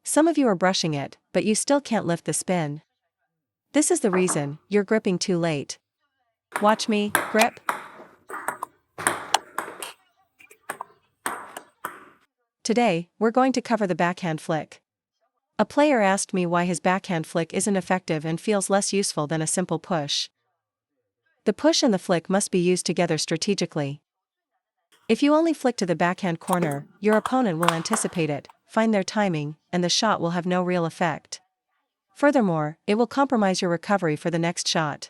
Some of you are brushing it, but you still can't lift the spin. This is the reason: you're gripping too late. Watch me grip. Today, we're going to cover the backhand flick. A player asked me why his backhand flick isn't effective and feels less useful than a simple push. The push and the flick must be used together strategically. If you only flick to the backhand corner, your opponent will anticipate it, find their timing, and the shot will have no real effect. Furthermore, it will compromise your recovery for the next shot.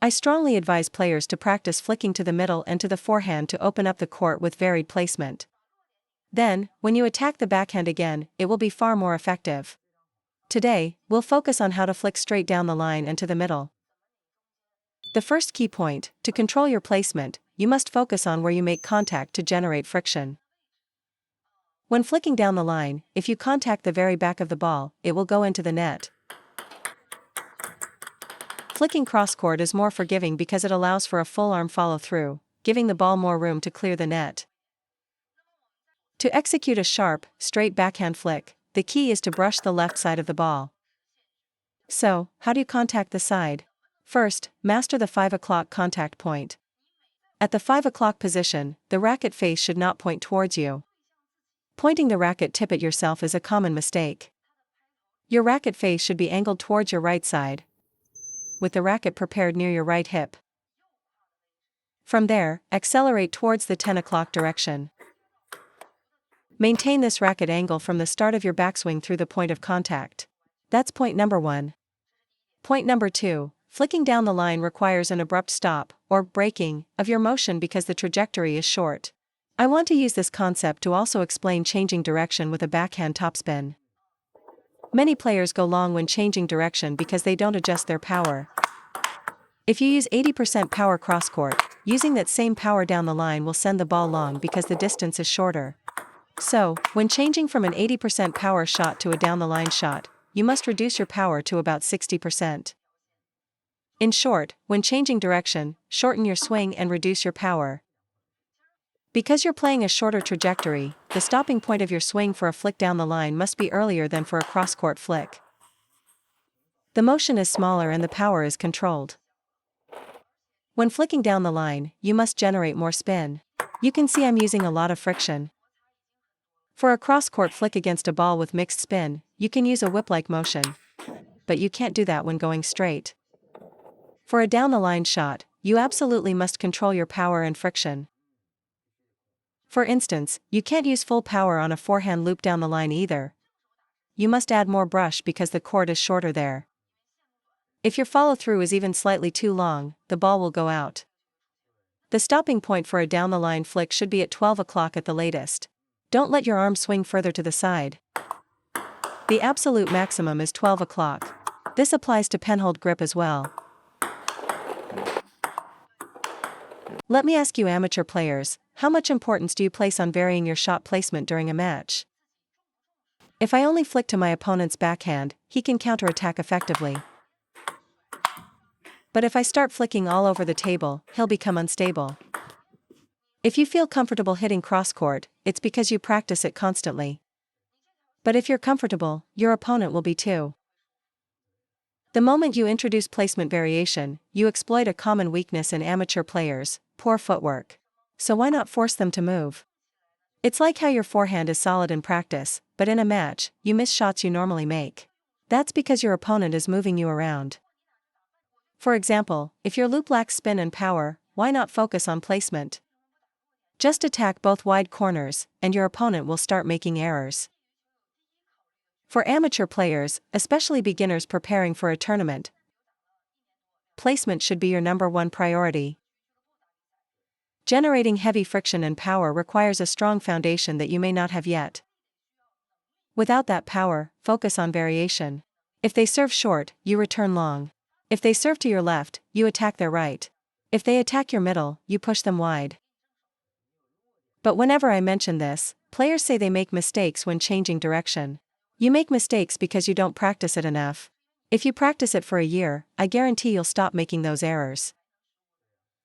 I strongly advise players to practice flicking to the middle and to the forehand to open up the court with varied placement. Then, when you attack the backhand again, it will be far more effective. Today, we'll focus on how to flick straight down the line and to the middle. The first key point: to control your placement, you must focus on where you make contact to generate friction. When flicking down the line, if you contact the very back of the ball, it will go into the net. Flicking cross-court is more forgiving because it allows for a full arm follow-through, giving the ball more room to clear the net. To execute a sharp, straight backhand flick, the key is to brush the left side of the ball. So, how do you contact the side? First, master the 5 o'clock contact point. At the 5 o'clock position, the racket face should not point towards you. Pointing the racket tip at yourself is a common mistake. Your racket face should be angled towards your right side, with the racket prepared near your right hip. From there, accelerate towards the 10 o'clock direction. Maintain this racket angle from the start of your backswing through the point of contact. That's point number 1. Point number 2, flicking down the line requires an abrupt stop, or breaking, of your motion because the trajectory is short. I want to use this concept to also explain changing direction with a backhand topspin. Many players go long when changing direction because they don't adjust their power. If you use 80% power cross-court, using that same power down the line will send the ball long because the distance is shorter. So, when changing from an 80% power shot to a down-the-line shot, you must reduce your power to about 60%. In short, when changing direction, shorten your swing and reduce your power. Because you're playing a shorter trajectory, the stopping point of your swing for a flick down the line must be earlier than for a cross-court flick. The motion is smaller and the power is controlled. When flicking down the line, you must generate more spin. You can see I'm using a lot of friction. For a cross-court flick against a ball with mixed spin, you can use a whip-like motion. But you can't do that when going straight. For a down-the-line shot, you absolutely must control your power and friction. For instance, you can't use full power on a forehand loop down the line either. You must add more brush because the court is shorter there. If your follow-through is even slightly too long, the ball will go out. The stopping point for a down-the-line flick should be at 12 o'clock at the latest. Don't let your arm swing further to the side. The absolute maximum is 12 o'clock. This applies to penhold grip as well. Let me ask you amateur players, how much importance do you place on varying your shot placement during a match? If I only flick to my opponent's backhand, he can counterattack effectively. But if I start flicking all over the table, he'll become unstable. If you feel comfortable hitting cross-court, it's because you practice it constantly. But if you're comfortable, your opponent will be too. The moment you introduce placement variation, you exploit a common weakness in amateur players: poor footwork. So why not force them to move? It's like how your forehand is solid in practice, but in a match, you miss shots you normally make. That's because your opponent is moving you around. For example, if your loop lacks spin and power, why not focus on placement? Just attack both wide corners, and your opponent will start making errors. For amateur players, especially beginners preparing for a tournament, placement should be your number 1 priority. Generating heavy friction and power requires a strong foundation that you may not have yet. Without that power, focus on variation. If they serve short, you return long. If they serve to your left, you attack their right. If they attack your middle, you push them wide. But whenever I mention this, players say they make mistakes when changing direction. You make mistakes because you don't practice it enough. If you practice it for a year, I guarantee you'll stop making those errors.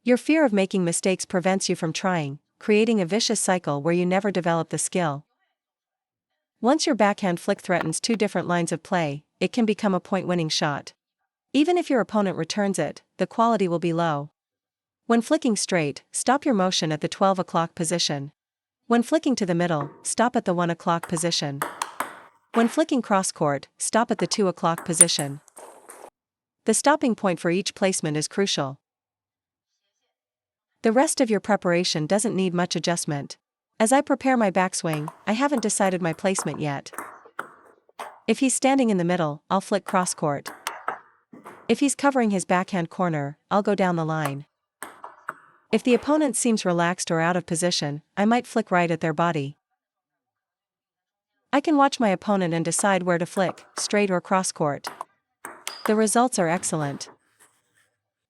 Your fear of making mistakes prevents you from trying, creating a vicious cycle where you never develop the skill. Once your backhand flick threatens two different lines of play, it can become a point-winning shot. Even if your opponent returns it, the quality will be low. When flicking straight, stop your motion at the 12 o'clock position. When flicking to the middle, stop at the 1 o'clock position. When flicking cross-court, stop at the 2 o'clock position. The stopping point for each placement is crucial. The rest of your preparation doesn't need much adjustment. As I prepare my backswing, I haven't decided my placement yet. If he's standing in the middle, I'll flick cross-court. If he's covering his backhand corner, I'll go down the line. If the opponent seems relaxed or out of position, I might flick right at their body. I can watch my opponent and decide where to flick, straight or cross-court. The results are excellent.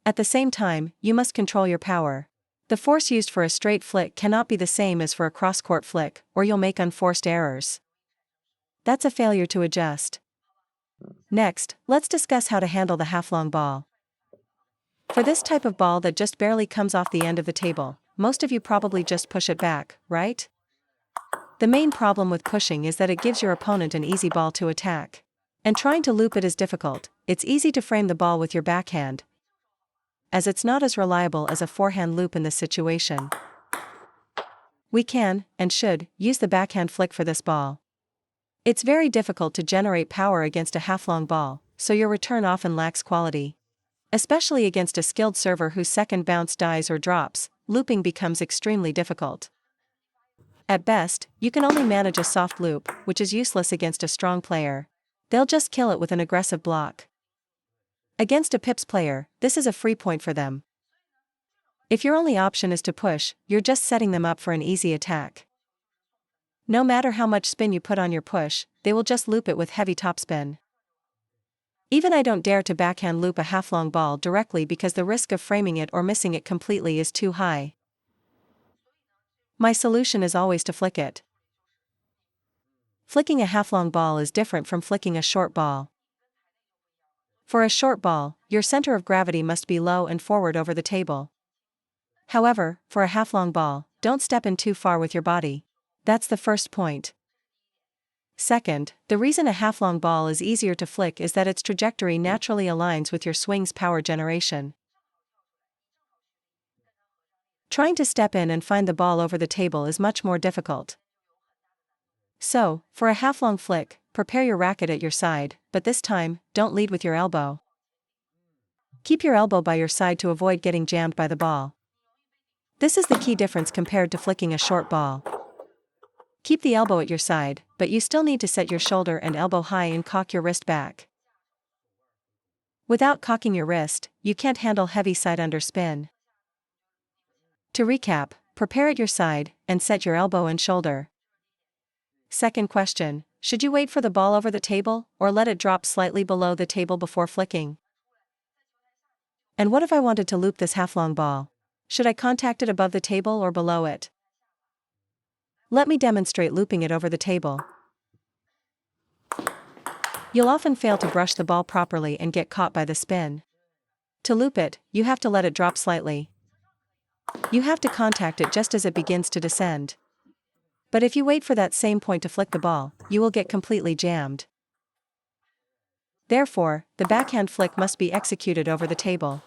At the same time, you must control your power. The force used for a straight flick cannot be the same as for a cross-court flick, or you'll make unforced errors. That's a failure to adjust. Next, let's discuss how to handle the half-long ball. For this type of ball that just barely comes off the end of the table, most of you probably just push it back, right? The main problem with pushing is that it gives your opponent an easy ball to attack. And trying to loop it is difficult. It's easy to frame the ball with your backhand, as it's not as reliable as a forehand loop in this situation. We can, and should, use the backhand flick for this ball. It's very difficult to generate power against a half-long ball, so your return often lacks quality. Especially against a skilled server whose second bounce dies or drops, looping becomes extremely difficult. At best, you can only manage a soft loop, which is useless against a strong player. They'll just kill it with an aggressive block. Against a pips player, this is a free point for them. If your only option is to push, you're just setting them up for an easy attack. No matter how much spin you put on your push, they will just loop it with heavy topspin. Even I don't dare to backhand loop a half-long ball directly because the risk of framing it or missing it completely is too high. My solution is always to flick it. Flicking a half-long ball is different from flicking a short ball. For a short ball, your center of gravity must be low and forward over the table. However, for a half-long ball, don't step in too far with your body. That's the first point. Second, the reason a half-long ball is easier to flick is that its trajectory naturally aligns with your swing's power generation. Trying to step in and find the ball over the table is much more difficult. So, for a half-long flick, prepare your racket at your side, but this time, don't lead with your elbow. Keep your elbow by your side to avoid getting jammed by the ball. This is the key difference compared to flicking a short ball. Keep the elbow at your side, but you still need to set your shoulder and elbow high and cock your wrist back. Without cocking your wrist, you can't handle heavy side-under spin. To recap, prepare at your side, and set your elbow and shoulder. Second question, should you wait for the ball over the table, or let it drop slightly below the table before flicking? And what if I wanted to loop this half-long ball? Should I contact it above the table or below it? Let me demonstrate looping it over the table. You'll often fail to brush the ball properly and get caught by the spin. To loop it, you have to let it drop slightly. You have to contact it just as it begins to descend. But if you wait for that same point to flick the ball, you will get completely jammed. Therefore, the backhand flick must be executed over the table.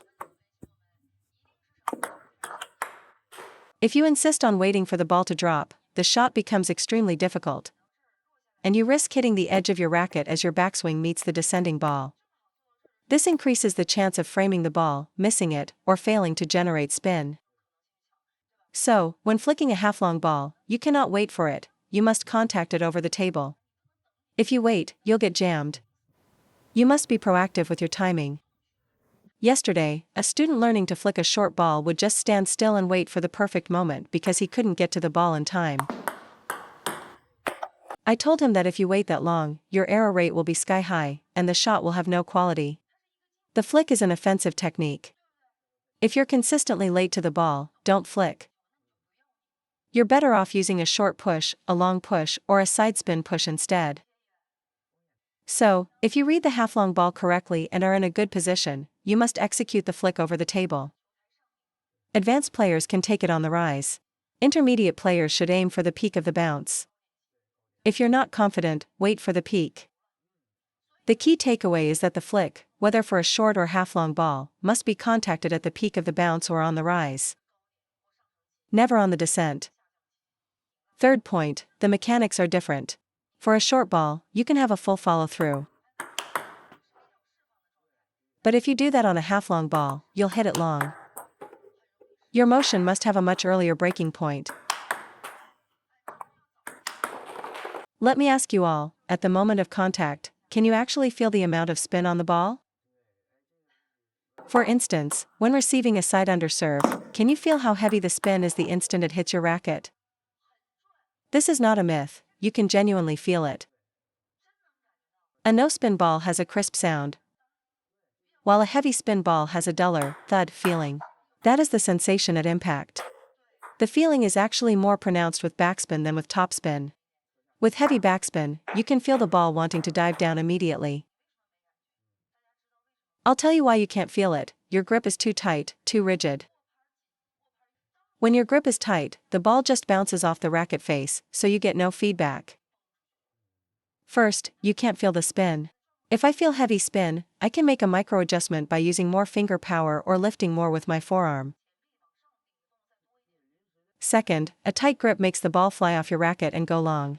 If you insist on waiting for the ball to drop, the shot becomes extremely difficult. And you risk hitting the edge of your racket as your backswing meets the descending ball. This increases the chance of framing the ball, missing it, or failing to generate spin. So, when flicking a half-long ball, you cannot wait for it, you must contact it over the table. If you wait, you'll get jammed. You must be proactive with your timing. Yesterday, a student learning to flick a short ball would just stand still and wait for the perfect moment because he couldn't get to the ball in time. I told him that if you wait that long, your error rate will be sky high, and the shot will have no quality. The flick is an offensive technique. If you're consistently late to the ball, don't flick. You're better off using a short push, a long push, or a side spin push instead. So, if you read the half-long ball correctly and are in a good position, you must execute the flick over the table. Advanced players can take it on the rise. Intermediate players should aim for the peak of the bounce. If you're not confident, wait for the peak. The key takeaway is that the flick, whether for a short or half-long ball, must be contacted at the peak of the bounce or on the rise. Never on the descent. Third point, the mechanics are different. For a short ball, you can have a full follow-through. But if you do that on a half-long ball, you'll hit it long. Your motion must have a much earlier breaking point. Let me ask you all, at the moment of contact, can you actually feel the amount of spin on the ball? For instance, when receiving a side-under serve, can you feel how heavy the spin is the instant it hits your racket? This is not a myth, you can genuinely feel it. A no-spin ball has a crisp sound, while a heavy spin ball has a duller, thud feeling. That is the sensation at impact. The feeling is actually more pronounced with backspin than with topspin. With heavy backspin, you can feel the ball wanting to dive down immediately. I'll tell you why you can't feel it: your grip is too tight, too rigid. When your grip is tight, the ball just bounces off the racket face, so you get no feedback. First, you can't feel the spin. If I feel heavy spin, I can make a micro adjustment by using more finger power or lifting more with my forearm. Second, a tight grip makes the ball fly off your racket and go long.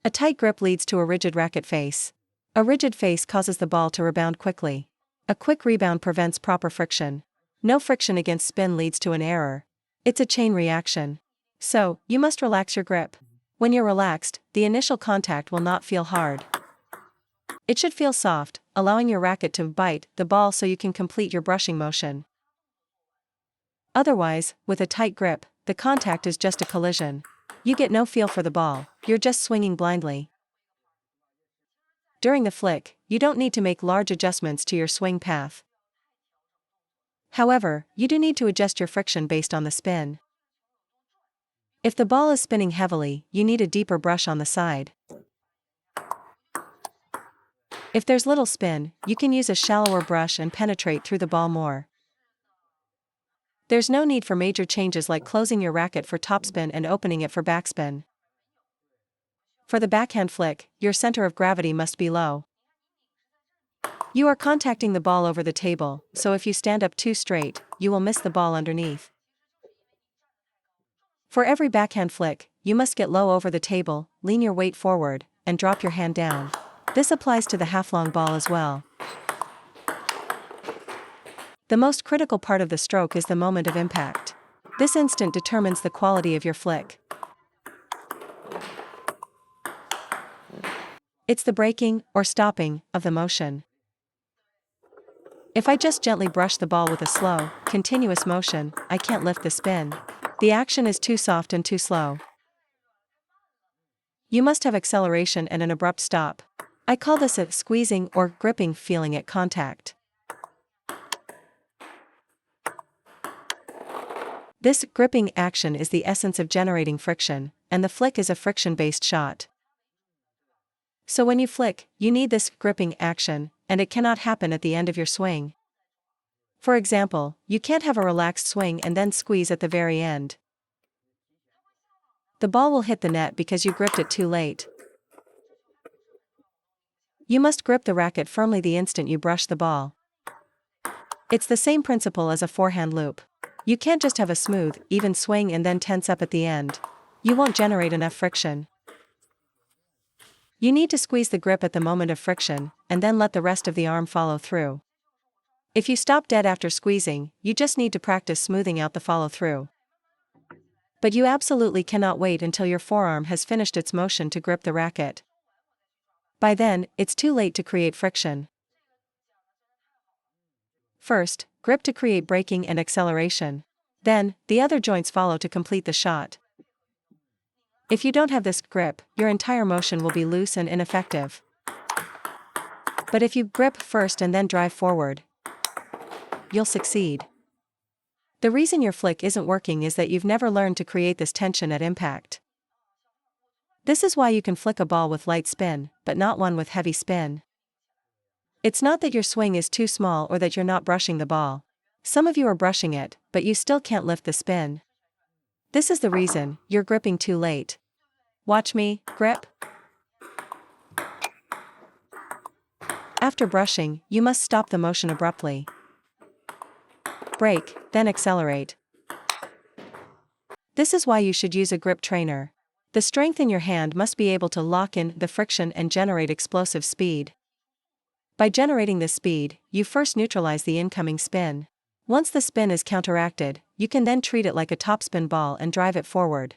A tight grip leads to a rigid racket face. A rigid face causes the ball to rebound quickly. A quick rebound prevents proper friction. No friction against spin leads to an error. It's a chain reaction. So, you must relax your grip. When you're relaxed, the initial contact will not feel hard. It should feel soft, allowing your racket to bite the ball so you can complete your brushing motion. Otherwise, with a tight grip, the contact is just a collision. You get no feel for the ball, you're just swinging blindly. During the flick, you don't need to make large adjustments to your swing path. However, you do need to adjust your friction based on the spin. If the ball is spinning heavily, you need a deeper brush on the side. If there's little spin, you can use a shallower brush and penetrate through the ball more. There's no need for major changes like closing your racket for topspin and opening it for backspin. For the backhand flick, your center of gravity must be low. You are contacting the ball over the table, so if you stand up too straight, you will miss the ball underneath. For every backhand flick, you must get low over the table, lean your weight forward, and drop your hand down. This applies to the half-long ball as well. The most critical part of the stroke is the moment of impact. This instant determines the quality of your flick. It's the breaking, or stopping, of the motion. If I just gently brush the ball with a slow, continuous motion, I can't lift the spin. The action is too soft and too slow. You must have acceleration and an abrupt stop. I call this a squeezing or gripping feeling at contact. This gripping action is the essence of generating friction, and the flick is a friction-based shot. So when you flick, you need this gripping action, and it cannot happen at the end of your swing. For example, you can't have a relaxed swing and then squeeze at the very end. The ball will hit the net because you gripped it too late. You must grip the racket firmly the instant you brush the ball. It's the same principle as a forehand loop. You can't just have a smooth, even swing and then tense up at the end. You won't generate enough friction. You need to squeeze the grip at the moment of friction, and then let the rest of the arm follow through. If you stop dead after squeezing, you just need to practice smoothing out the follow-through. But you absolutely cannot wait until your forearm has finished its motion to grip the racket. By then, it's too late to create friction. First, grip to create braking and acceleration. Then, the other joints follow to complete the shot. If you don't have this grip, your entire motion will be loose and ineffective. But if you grip first and then drive forward, you'll succeed. The reason your flick isn't working is that you've never learned to create this tension at impact. This is why you can flick a ball with light spin, but not one with heavy spin. It's not that your swing is too small or that you're not brushing the ball. Some of you are brushing it, but you still can't lift the spin. This is the reason: you're gripping too late. Watch me, grip. After brushing, you must stop the motion abruptly. Brake, then accelerate. This is why you should use a grip trainer. The strength in your hand must be able to lock in the friction and generate explosive speed. By generating this speed, you first neutralize the incoming spin. Once the spin is counteracted, you can then treat it like a topspin ball and drive it forward.